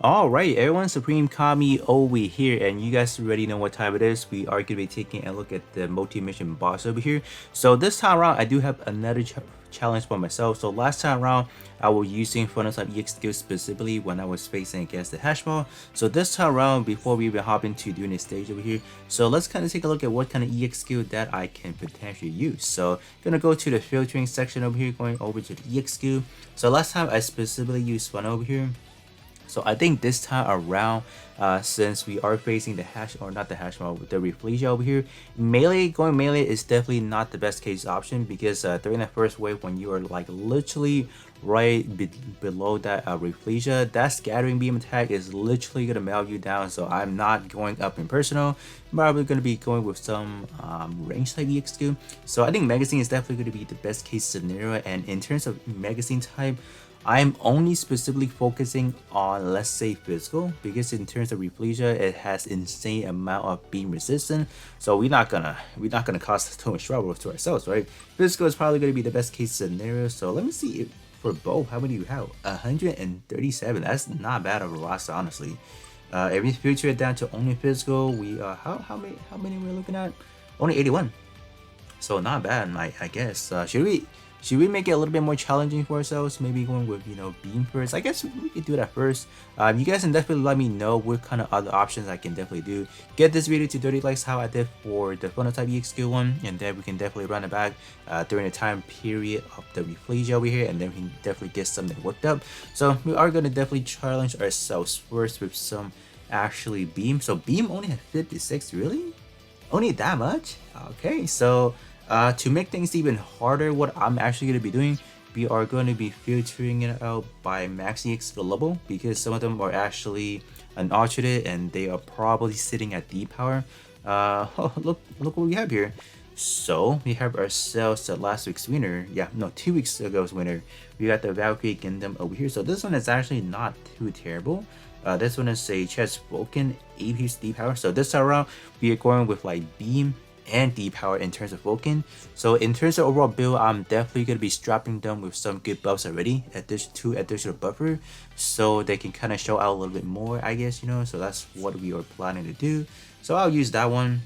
Alright, everyone, Supreme Kami over here, and you guys already know what time it is. We are going to be taking a look at the multi-mission boss over here. So this time around, I do have another challenge for myself. So last time around, I was using Phonotype EX skills specifically when I was facing against the Hashball. So this time around, before we even hop into doing this stage over here, so let's kind of take a look at what kind of EX skill that I can potentially use. So gonna go to the filtering section over here, going over to the EX skill. So last time I specifically used Fun over here. So I think this time around, since we are facing the hash, or not the hash mode, the Refleja over here, going melee is definitely not the best case option, because during the first wave, when you are like literally right below that Refleja, that scattering beam attack is literally gonna melt you down. So I'm not going up in personal. I'm probably gonna be going with some range type EX skill. So I think magazine is definitely gonna be the best case scenario. And in terms of magazine type, I'm only specifically focusing on, let's say, physical, because in terms of Refleja, it has insane amount of beam resistance. So we're not gonna cause too much trouble to ourselves, right? Physical is probably gonna be the best case scenario. So let me see if for both, how many do you have? 137. That's not bad of a roster, honestly. If we filter it down to only physical, we how many we're looking at? Only 81. So not bad, I guess. Should we make it a little bit more challenging for ourselves? Maybe going with beam first. I guess we could do that first. You guys can definitely let me know what kind of other options I can definitely do. Get this video to 30 likes, how I did for the Phonotype EX skill one, and then we can definitely run it back during the time period of the Refleja over here, and then we can definitely get something worked up. So we are gonna definitely challenge ourselves first with some actually beam. So beam only had 56, really? Only that much? Okay, so to make things even harder, what I'm actually going to be doing, we are going to be filtering it out by max EX level, because some of them are actually unaltered and they are probably sitting at D power. Oh, look what we have here. So we have ourselves the last week's winner. Yeah, no, 2 weeks ago's winner. We got the Valkyrie Gundam over here. So this one is actually not too terrible. This one is a Chess Vulcan 8 piece D power. So this time around, we are going with like beam and D power in terms of Vulcan. So in terms of overall build, I'm definitely gonna be strapping them with some good buffs already. Two additional buffer, so they can kind of show out a little bit more, I guess, So that's what we are planning to do. So I'll use that one.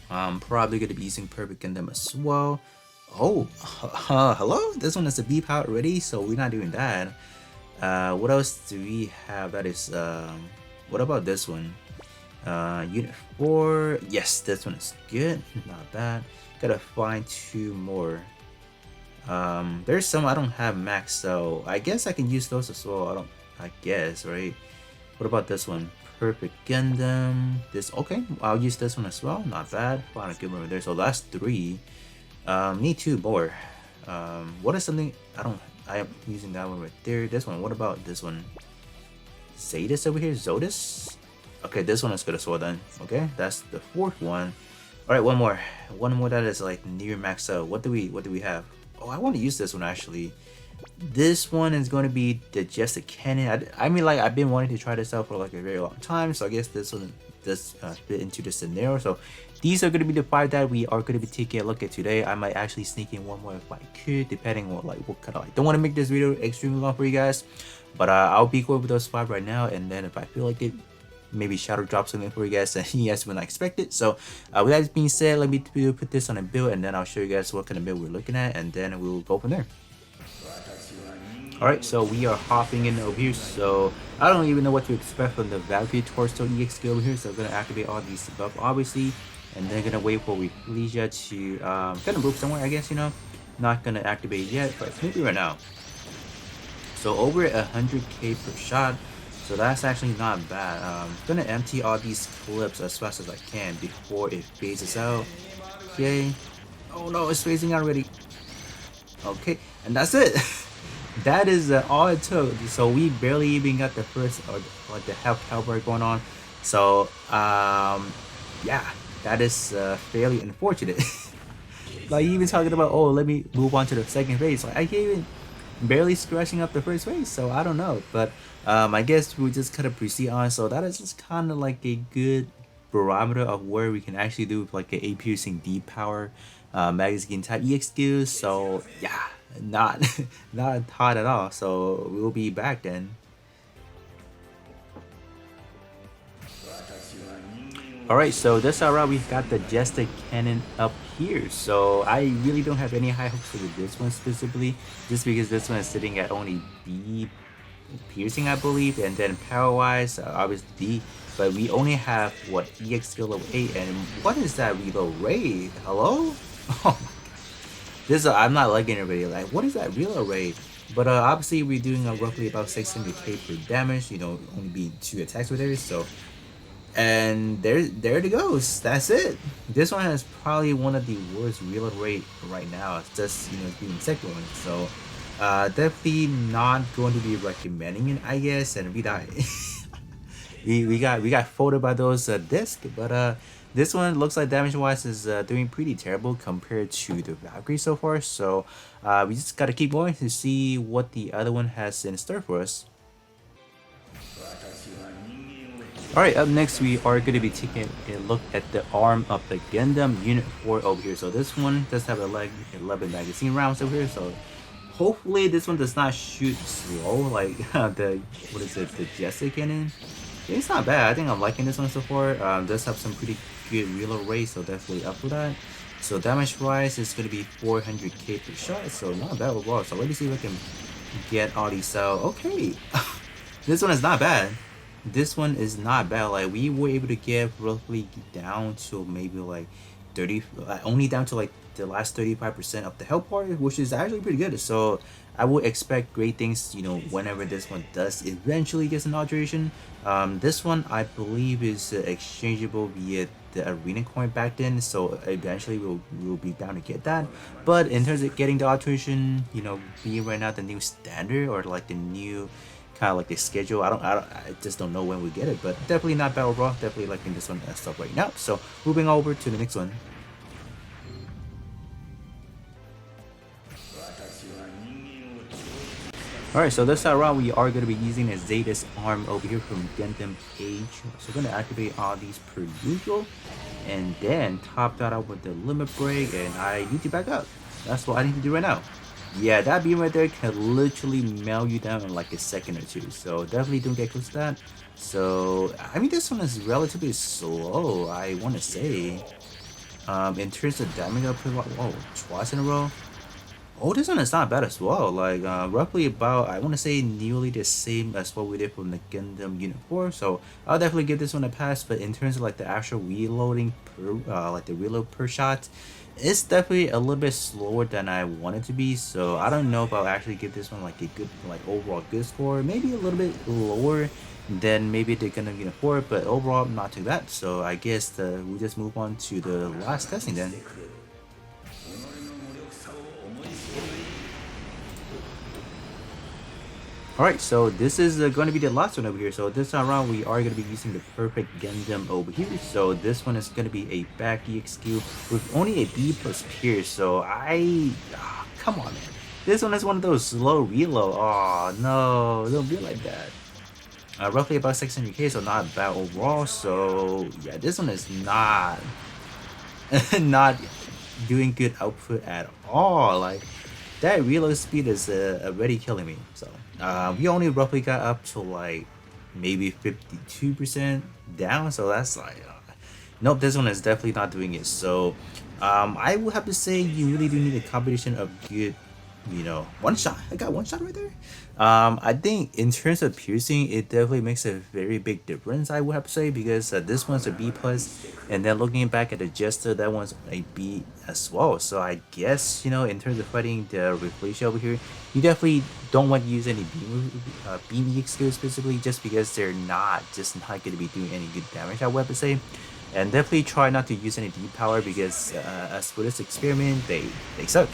I'm probably gonna be using Perfect Gundam as well. Oh, hello. This one is a B power already, so we're not doing that. What else do we have? That is what about this one? Unit 4. Yes, this one is good. Not bad. Gotta find 2 more. There's some I don't have max, so I guess I can use those as well. I guess, right? What about this one? Perfect Gundam. This, okay, I'll use this one as well. Not bad. Found a good one over there. So that's 3. Need 2 more. What is something I am using that one right there. This one, what about this one? Zadis over here? Zodis? Okay, this one is good as well then. Okay, that's the 4th one. Alright, one more. One more that is like near max out. What do we have? Oh, I want to use this one actually. This one is going to be the just a cannon. I mean, like, I've been wanting to try this out for like a very long time, so I guess this one does fit into the scenario. So these are going to be the 5 that we are going to be taking a look at today. I might actually sneak in one more if I could, depending on like what kind of, like, don't want to make this video extremely long for you guys, but I'll be going with those 5 right now, and then if I feel like it, maybe shadow drop something for you guys and you guys will not expect it. So with that being said, let me put this on a build, and then I'll show you guys what kind of build we're looking at, and then we'll go from there. Alright, so we are hopping in over here. So I don't even know what to expect from the Valkyrie Torso EX skill over here. So I'm gonna activate all these buff obviously, and then gonna wait for Refleja to kind of move somewhere, I guess, Not gonna activate yet, but maybe right now. So over 100k per shot. So that's actually not bad. Gonna empty all these clips as fast as I can before it phases out. Okay. Oh no, it's phasing out already. Okay, and that's it. That is all it took. So we barely even got the first, or like the health bar going on. So yeah, that is fairly unfortunate. Like even talking about, oh, let me move on to the second phase. Like I can't even barely scratching up the first phase. So I don't know, but I guess we'll just kind of proceed on. So that is just kind of like a good barometer of where we can actually do with like a piercing deep power magazine type EX skills. So yeah, not not hot at all. So we'll be back then. Alright, so this round we've got the Jester Cannon up here. So I really don't have any high hopes for this one specifically, just because this one is sitting at only B piercing, I believe, and then power wise, obviously D. But we only have what EX skill level 8, and what is that reload rate? Hello? Oh my god. This I'm not liking it really. Like, what is that reload rate? But obviously we're doing roughly about 600k per damage. You know, only being 2 attacks with it, so. And there it goes. That's it. This one has probably one of the worst reload rate right now. It's just, you know, being second one. So definitely not going to be recommending it, I guess. And we died. we got folded by those disc, but this one looks like damage wise is doing pretty terrible compared to the Valkyrie so far. So we just gotta keep going to see what the other one has in store for us. Alright, up next we are going to be taking a look at the arm of the Gundam Unit 4 over here. So this one does have 11 magazine rounds over here, so hopefully this one does not shoot slow like the, what is it, the Jester Cannon. Yeah, it's not bad. I think I'm liking this one so far. Does have some pretty good reload rate, so definitely up for that. So damage wise is going to be 400k per shot, so not bad overall. So let me see if I can get all these out. Okay, this one is not bad. This one is not bad. Like, we were able to get roughly down to maybe like 30, only down to like the last 35% of the health part, which is actually pretty good. So I would expect great things, you know, whenever this one does eventually get an alteration. This one I believe is exchangeable via the arena coin back then, so eventually we'll be bound to get that. But in terms of getting the alteration, you know, being right now the new standard or like the new kind of like the schedule, I just don't know when we get it, but definitely not bad overall. Definitely liking this one as stuff right now. So moving over to the next one. Alright, so this time around we are going to be using a Zeta's arm over here from Gundam Age. So we're going to activate all these per usual, and then top that out with the limit break, and I need to back up. That's what I need to do right now. Yeah, that beam right there can literally mail you down in like a second or two. So definitely don't get close to that. So, I mean, this one is relatively slow, I want to say. In terms of damage output, whoa, twice in a row. Oh, this one is not bad as well. Like, roughly about, I want to say nearly the same as what we did from the Gundam Unit 4. So, I'll definitely give this one a pass. But in terms of like the actual reloading per, like the reload per shot, it's definitely a little bit slower than I want it to be. So, I don't know if I'll actually give this one like a good, like overall good score. Maybe a little bit lower than maybe the Gundam Unit 4. But overall, not too bad. So, I guess we just move on to the last testing then. Alright, so this is going to be the last one over here. So this time around, we are going to be using the perfect Gundam over here. So this one is going to be a back EXQ with only a B plus pierce. So come on, man. This one is one of those slow reload. Oh, no, don't be like that. Roughly about 600k, so not bad overall. So yeah, this one is not, not doing good output at all. Like, that reload speed is already killing me. So we only roughly got up to like maybe 52% down, so that's like nope, this one is definitely not doing it. So I would have to say you really do need a combination of good, you know, one shot. I got one shot right there. I think in terms of piercing, it definitely makes a very big difference, I would have to say, because this one's a B plus, and then looking back at the Jester, that one's a B as well. So I guess, you know, in terms of fighting the Reflection over here, you definitely don't want to use any beam EX skills specifically, just because they're just not going to be doing any good damage, I would have to say. And definitely try not to use any deep power, because as for this experiment, they suck.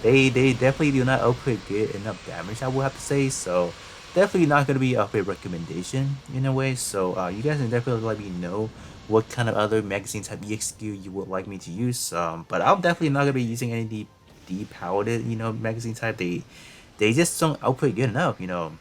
They definitely do not output good enough damage, I would have to say. So definitely not going to be a recommendation in a way. So you guys can definitely let me know what kind of other magazine type EXQ you would like me to use. But I'm definitely not going to be using any deep powered, you know, magazine type. They just don't output good enough, you know.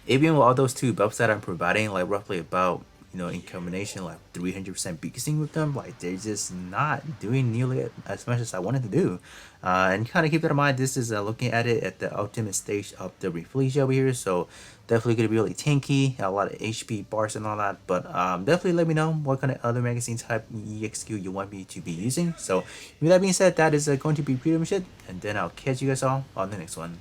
Even with all those two buffs that I'm providing, like roughly about, in combination like 300% beating with them, like they're just not doing nearly as much as I wanted to do. And kind of keep that in mind. This is looking at it at the ultimate stage of the Reflegia over here, so definitely gonna be really tanky, a lot of HP bars and all that. But definitely let me know what kind of other magazine type EXQ you want me to be using. So with that being said, that is going to be pretty much it, and then I'll catch you guys all on the next one.